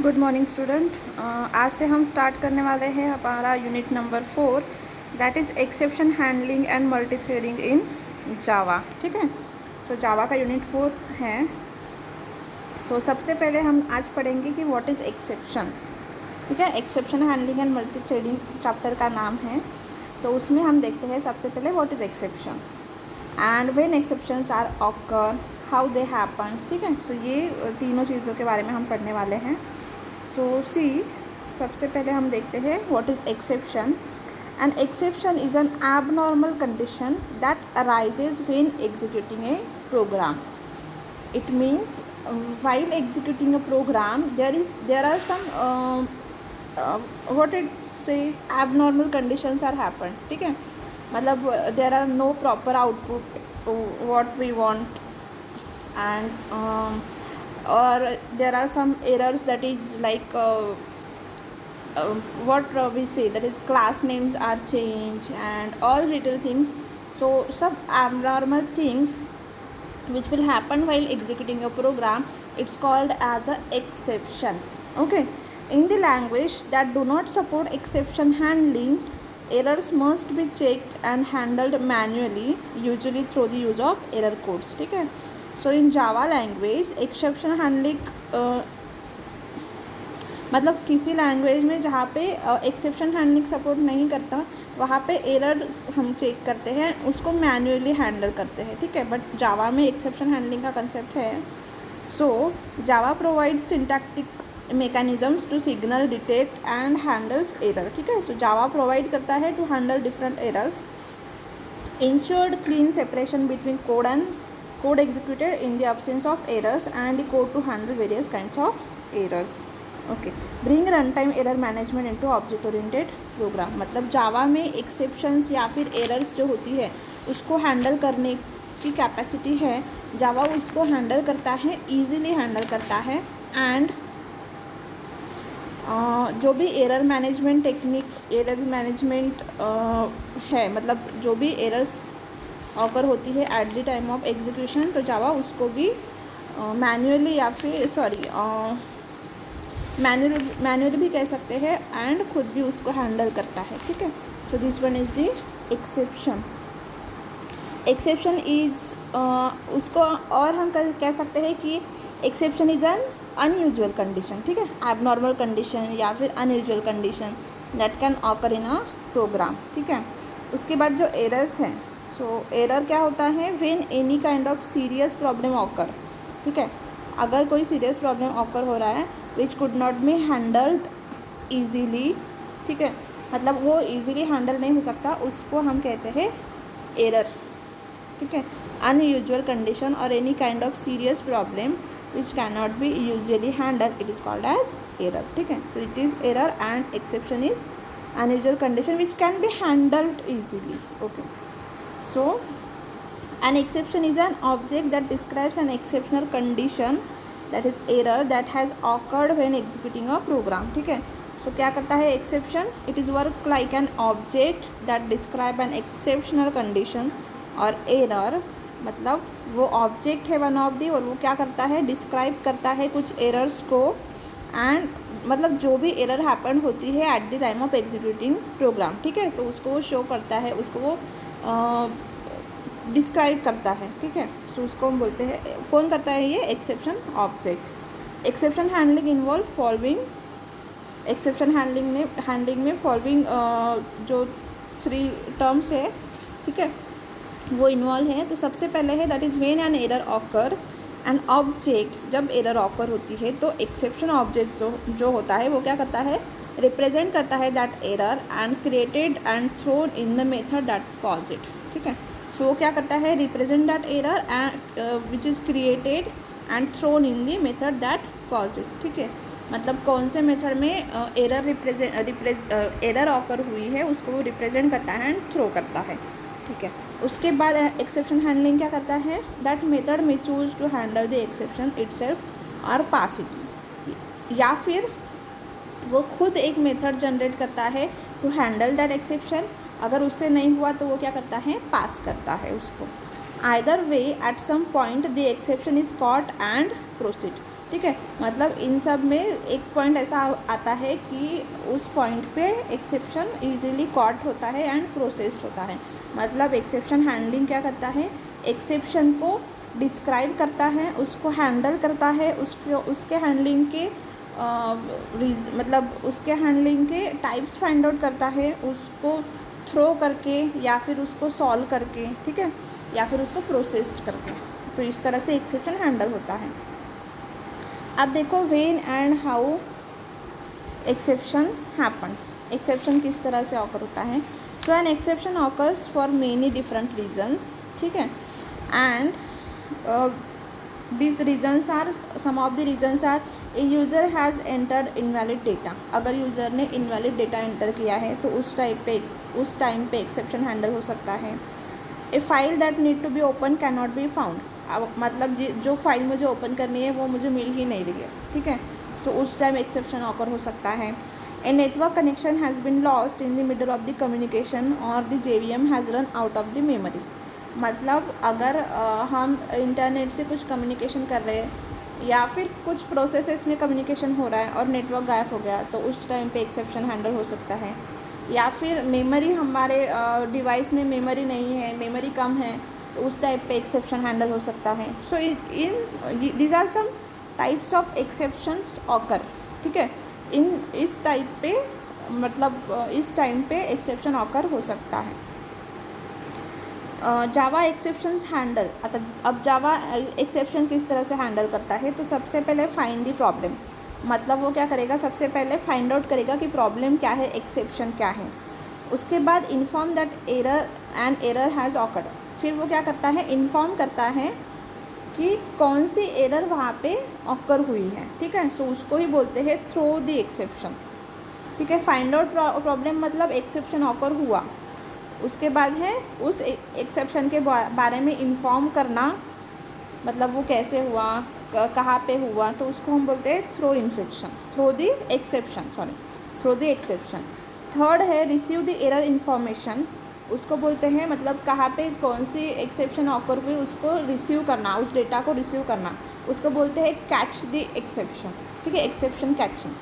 Good morning student. आज से हम स्टार्ट करने वाले हैं हमारा unit number 4, that is exception handling and multi threading in Java. ठीक है, सो जावा का यूनिट 4 है। सबसे पहले हम आज पढ़ेंगे कि व्हाट इज़ एक्सेप्शंस। ठीक है, exception handling and multi threading chapter का नाम है। तो उसमें हम देखते हैं सबसे पहले what is exceptions and when exceptions are occur, how they happens. ठीक है, सो ये तीनों चीज़ों के बारे में हम पढ़ने वाले हैं। सबसे पहले हम देखते हैं what is exception. An exception is an abnormal condition that arises when executing a program. It means while executing a program there are some what it says abnormal conditions are happened. ठीक है, मतलब there are no proper output what we want and or there are some errors that is like what we say, that is class names are changed and all little things. So some abnormal things which will happen while executing a program, it's called as a exception. Okay, in the language that do not support exception handling, errors must be checked and handled manually, usually through the use of error codes. ठीक है, so in Java language exception handling मतलब किसी language में जहाँ पे exception handling support नहीं करता वहाँ पे एरर्स हम चेक करते हैं, उसको मैन्युअली हैंडल करते हैं। ठीक है, बट जावा में एक्सेप्शन हैंडलिंग का कंसेप्ट है। So Java provides syntactic mechanisms to signal detect and handles error. ठीक है, सो जावा प्रोवाइड करता है to handle different errors, ensured clean separation between code executed in the absence of errors and the code to handle various kinds of errors. Okay, bring run time error management into object oriented program. मतलब जावा में exceptions या फिर errors जो होती है उसको handle करने की कैपेसिटी है, जावा उसको हैंडल करता है, ईजिली हैंडल करता है। एंड जो भी error management technique, error management है, मतलब जो भी एरर्स ऑकर होती है at the time of execution, तो जावा उसको भी मैन्युअली या फिर मैन्युअली भी कह सकते हैं एंड खुद भी उसको हैंडल करता है। ठीक है, so this one is the exception. Exception is उसको और हम कह सकते हैं कि exception is an unusual condition. ठीक है, एबनॉर्मल कंडीशन या फिर unusual condition that can occur in a program. ठीक है, उसके बाद जो एरर्स हैं, सो एरर क्या होता है, when any kind of serious problem occur. ठीक है, अगर कोई सीरियस प्रॉब्लम ऑकर हो रहा है which could not be handled easily. ठीक है, मतलब वो ईजीली हैंडल नहीं हो सकता, उसको हम कहते हैं एरर। ठीक है, अनयूजुअल कंडीशन और any kind of serious problem which can not be usually handle, it is called as error. ठीक है, so it is error and exception is unusual condition which can be handled easily. Okay, so an exception is an object that describes an exceptional condition, that is error, that has occurred when executing a program. ठीक है, सो क्या करता है exception, it is work like an object that describe an exceptional condition. और error मतलब वो object है one of the, और वो क्या करता है, डिस्क्राइब करता है कुछ एरर्स को। एंड मतलब जो भी एरर हैपन होती है at the time of executing program. ठीक है, तो उसको वो शो करता है, उसको वो डिस्क्राइब करता है। ठीक है, सो उसको हम बोलते हैं, कौन करता है ये, exception object. Exception handling involve following, exception handling में फॉलोइंग जो 3 टर्म्स है, ठीक है, वो इन्वॉल्व है। तो सबसे पहले है that is when an error occur, an object, जब एरर ऑकर होती है तो एक्सेप्शन ऑब्जेक्ट जो होता है वो क्या करता है, रिप्रेजेंट करता है that error and created and thrown in the method that cause it. ठीक है, सो वो क्या करता है, represent that error and which is created and thrown in the method that cause it. ठीक है, मतलब कौन से मेथड में एरर ऑकर हुई है उसको वो रिप्रेजेंट करता है एंड थ्रो करता है। ठीक है, उसके बाद एक्सेप्शन हैंडलिंग क्या करता है, दैट मेथड में choose to handle the exception itself or pass it, या फिर वो खुद एक मेथड जनरेट करता है टू हैंडल दैट एक्सेप्शन। अगर उससे नहीं हुआ तो वो क्या करता है, पास करता है उसको। Either way at some point the exception is caught and proceed, ठीक है। मतलब इन सब में एक पॉइंट ऐसा आता है कि उस पॉइंट पे एक्सेप्शन इजीली कॉट होता है एंड प्रोसेस्ड होता है। मतलब एक्सेप्शन हैंडलिंग क्या करता है, एक्सेप्शन को डिस्क्राइब करता है, उसको हैंडल करता है, उसके हैंडलिंग के मतलब उसके हैंडलिंग के टाइप्स फाइंड आउट करता है, उसको थ्रो करके या फिर उसको सॉल्व करके, ठीक है, या फिर उसको प्रोसेस्ड करके। तो इस तरह से एक्सेप्शन हैंडल होता है। अब देखो when and how exception happens, exception किस तरह से ऑकर होता है। So an exception occurs for many different reasons, ठीक है, and these reasons are, some of the reasons are, a user has entered invalid data, अगर यूज़र ने invalid data enter किया है तो उस टाइम पे एक्सेप्शन हैंडल हो सकता है। A file that need to be open can not be found, अब मतलब जो फाइल मुझे ओपन करनी है वो मुझे मिल ही नहीं रही है, ठीक है, सो उस टाइम एक्सेप्शन ऑकर हो सकता है। A network connection has been lost in the middle of the communication और the JVM has run out of the memory, मतलब अगर हम इंटरनेट से कुछ कम्युनिकेशन कर रहे हैं या फिर कुछ प्रोसेसेस में कम्युनिकेशन हो रहा है और नेटवर्क गायब हो गया तो उस टाइम पे एक्सेप्शन हैंडल हो सकता है। या फिर मेमोरी, हमारे डिवाइस में मेमोरी नहीं है, मेमोरी कम है, तो उस टाइप पे एक्सेप्शन हैंडल हो सकता है। So in these are some types of exceptions occur, ठीक है, इस टाइप पे मतलब इस टाइम पे एक्सेप्शन ऑकर हो सकता है। जावा एक्सेप्शंस हैंडल, अब जावा एक्सेप्शन किस तरह से हैंडल करता है, तो सबसे पहले फाइंड दी प्रॉब्लम, मतलब वो क्या करेगा, सबसे पहले फाइंड आउट करेगा कि प्रॉब्लम क्या है, एक्सेप्शन क्या है। उसके बाद inform that error has awkward, फिर वो क्या करता है, इन्फॉर्म करता है कि कौन सी एरर वहाँ पे ऑकर हुई है, ठीक है, सो उसको ही बोलते हैं थ्रो द एक्सेप्शन, ठीक है। फाइंड आउट प्रॉब्लम मतलब एक्सेप्शन ऑकर हुआ, उसके बाद है उस एक्सेप्शन के बारे में इन्फॉर्म करना, मतलब वो कैसे हुआ, कहाँ पे हुआ, तो उसको हम बोलते हैं थ्रो द एक्सेप्शन। थर्ड है रिसीव द एरर इन्फॉर्मेशन, उसको बोलते हैं मतलब कहाँ पे कौन सी एक्सेप्शन ऑकर हुई उसको रिसीव करना, उस डेटा को रिसीव करना, उसको बोलते हैं कैच द एक्सेप्शन, ठीक है, exception catching.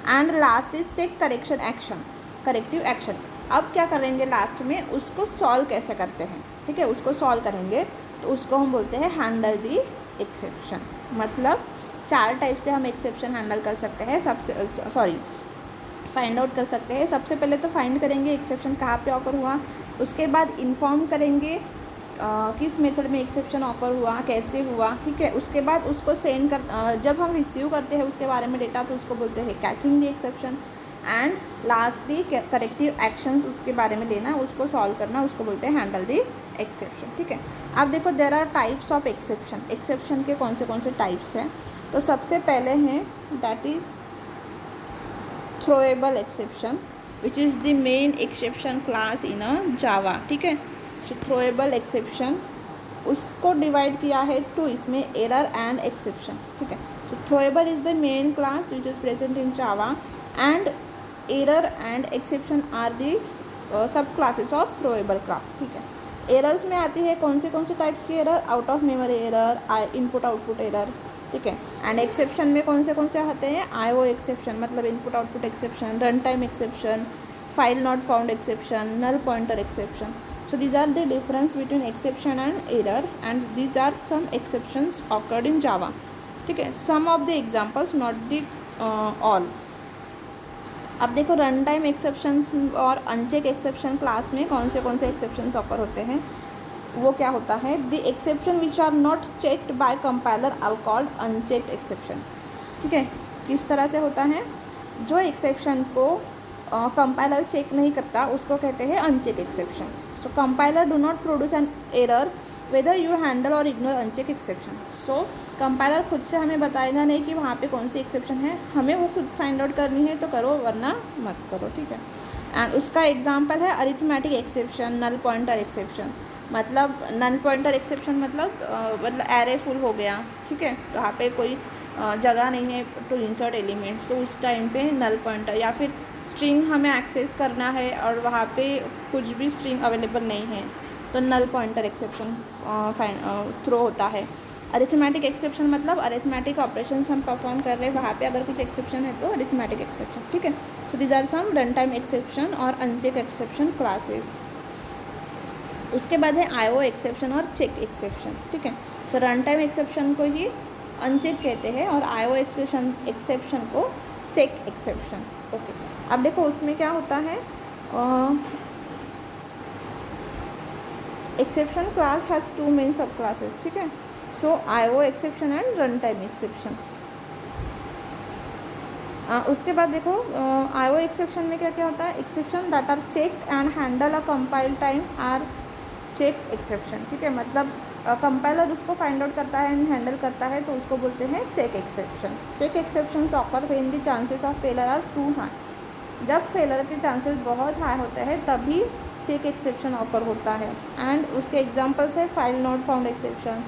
And last is take corrective action, अब क्या करेंगे लास्ट में, उसको सॉल्व कैसे करते हैं, ठीक है, उसको सॉल्व करेंगे तो उसको हम बोलते हैं हैंडल दी एक्सेप्शन। मतलब 4 टाइप से हम एक्सेप्शन हैंडल कर सकते हैं, फाइंड आउट कर सकते हैं। सबसे पहले तो फाइंड करेंगे एक्सेप्शन कहाँ पे ऑकर हुआ, उसके बाद इन्फॉर्म करेंगे किस मेथड में एक्सेप्शन ऑकर हुआ, कैसे हुआ, ठीक है, उसके बाद उसको सेंड कर जब हम रिसीव करते हैं उसके बारे में डेटा तो उसको बोलते हैं catching the exception. And lastly corrective actions उसके बारे में लेना, उसको सॉल्व करना, उसको बोलते हैं हैंडल दी एक्सेप्शन, ठीक है। अब देखो there are types of exception के कौन से टाइप्स हैं, तो सबसे पहले हैं that is throwable exception which is the main exception class in a Java, ठीक है। सो थ्रोएबल एक्सेप्शन उसको डिवाइड किया है तो इसमें एरर एंड एक्सेप्शन, ठीक है। So throwable is the main class which is present in Java and error and exception are the sub classes of throwable class, ठीक है। एरर्स में आती है कौन से टाइप्स की error, out of memory error, input output error, ठीक है। एंड एक्सेप्शन में कौन से आते हैं, IO एक्सेप्शन मतलब input output exception, run time exception, file not found exception, null pointer exception. So these are the difference between exception and error and these are some exceptions occurred in Java, ठीक है। Some of the examples, not the all. अब देखो run time exceptions और uncheck exception class में कौन से exceptions occur होते हैं, वो क्या होता है, the exception which are not checked by compiler are called unchecked exception, ठीक है। किस तरह से होता है, जो एक्सेप्शन को कंपाइलर चेक नहीं करता उसको कहते हैं uncheck exception. So compiler do not produce an error whether you handle और इग्नोर अनचेक एक्सेप्शन। सो कंपाइलर खुद से हमें बताएगा नहीं कि वहाँ पे कौन सी एक्सेप्शन है, हमें वो खुद फाइंड आउट करनी है तो करो वरना मत करो, ठीक है। एंड उसका एग्जांपल है arithmetic exception, null pointer exception, मतलब नल पॉइंटर एक्सेप्शन मतलब एरे फुल हो गया, ठीक है, वहाँ पे कोई जगह नहीं है टू इंसर्ट एलिमेंट्स, तो उस टाइम पे नल पॉइंटर, या फिर स्ट्रिंग हमें एक्सेस करना है और वहाँ पे कुछ भी स्ट्रिंग अवेलेबल नहीं है तो नल पॉइंटर एक्सेप्शन थ्रो होता है। अरिथमेटिक एक्सेप्शन मतलब अरिथमेटिक ऑपरेशंस हम परफॉर्म कर रहे हैं, वहाँ पे अगर कुछ एक्सेप्शन है तो अरिथमेटिक एक्सेप्शन, ठीक है। So these are some run time exception और अनचेक एक्सेप्शन क्लासेस। उसके बाद है आईओ एक्सेप्शन और चेक एक्सेप्शन, ठीक है। सो रन टाइम एक्सेप्शन को ही अनचेक कहते हैं और आईओ एक्सेप्शन को चेक एक्सेप्शन, ओके। अब देखो उसमें क्या होता है, exception class has two main sub classes, ठीक है। So IO exception and run time exception. उसके बाद देखो आईओ एक्सेप्शन में क्या क्या होता है, exception that are check and handle a compile time are check exception, ठीक है। मतलब कंपाइलर उसको फाइंड आउट करता है एंड हैंडल करता है तो उसको बोलते हैं check exception. Check exception occur when the chances of failure are too high. जब फेलर के चांसेस बहुत हाई होते हैं तभी चेक एक्सेप्शन ऑकर होता है। एंड उसके एग्जांपल्स है फाइल नॉट फाउंड एक्सेप्शन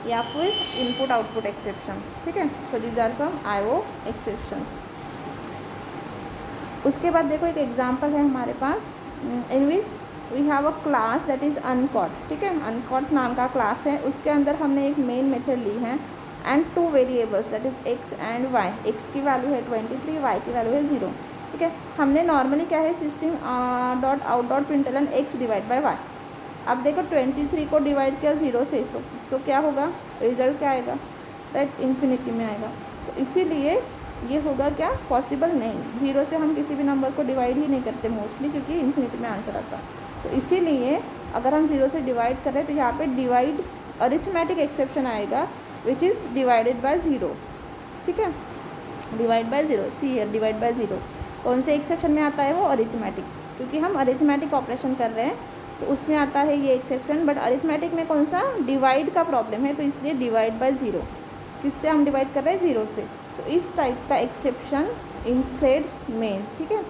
या फिर इनपुट आउटपुट एक्सेप्शंस, ठीक है। So these are some IO exceptions. उसके बाद देखो एक एग्जांपल है हमारे पास, in which we have a class that is uncaught, ठीक है। अनकॉट नाम का क्लास है, उसके अंदर हमने एक मेन मेथड ली है and two variables that is x and y. X की वैल्यू है 23, वाई की वैल्यू है 0, ठीक है। हमने नॉर्मली क्या है system dot out dot println x divide by y. अब देखो 23 को डिवाइड किया 0 से, सो क्या होगा, रिजल्ट क्या आएगा, राइट, इन्फिनिटी में आएगा। तो इसीलिए ये होगा क्या, पॉसिबल नहीं, 0 से हम किसी भी नंबर को डिवाइड ही नहीं करते मोस्टली, क्योंकि इन्फिनिटी में आंसर आता है। तो इसीलिए अगर हम 0 से डिवाइड करें तो यहाँ पे डिवाइड अरिथमेटिक एक्सेप्शन आएगा विच इज़ डिवाइडेड बाय 0, ठीक है। डिवाइड बाय 0, सी है डिवाइड बाय 0 कौन से एक्सेप्शन में आता है, वो अरिथमेटिक, क्योंकि हम अरिथमेटिक ऑपरेशन कर रहे हैं तो उसमें आता है ये एक्सेप्शन। बट अरिथमेटिक में कौन सा, डिवाइड का प्रॉब्लम है, तो इसलिए डिवाइड बाय 0। किससे हम डिवाइड कर रहे हैं, 0 से। तो इस टाइप का एक्सेप्शन इन थ्रेड मेन, ठीक है।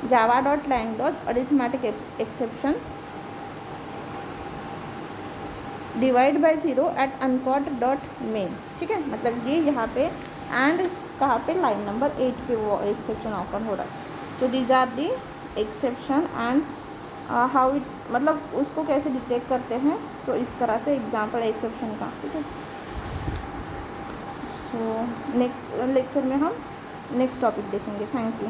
Java dot lang dot arithmetic exception divide by 0 at uncaught dot main, ठीक है। मतलब ये यहाँ पे एंड कहाँ पे, लाइन नंबर 8 पे वो एक्सेप्शन ऑकर हो रहा है। So these are the exception and how it, मतलब उसको कैसे डिटेक्ट करते हैं। सो इस तरह से एग्जाम्पल एक्सेप्शन का, ठीक है। सो नेक्स्ट लेक्चर में हम नेक्स्ट टॉपिक देखेंगे। Thank you.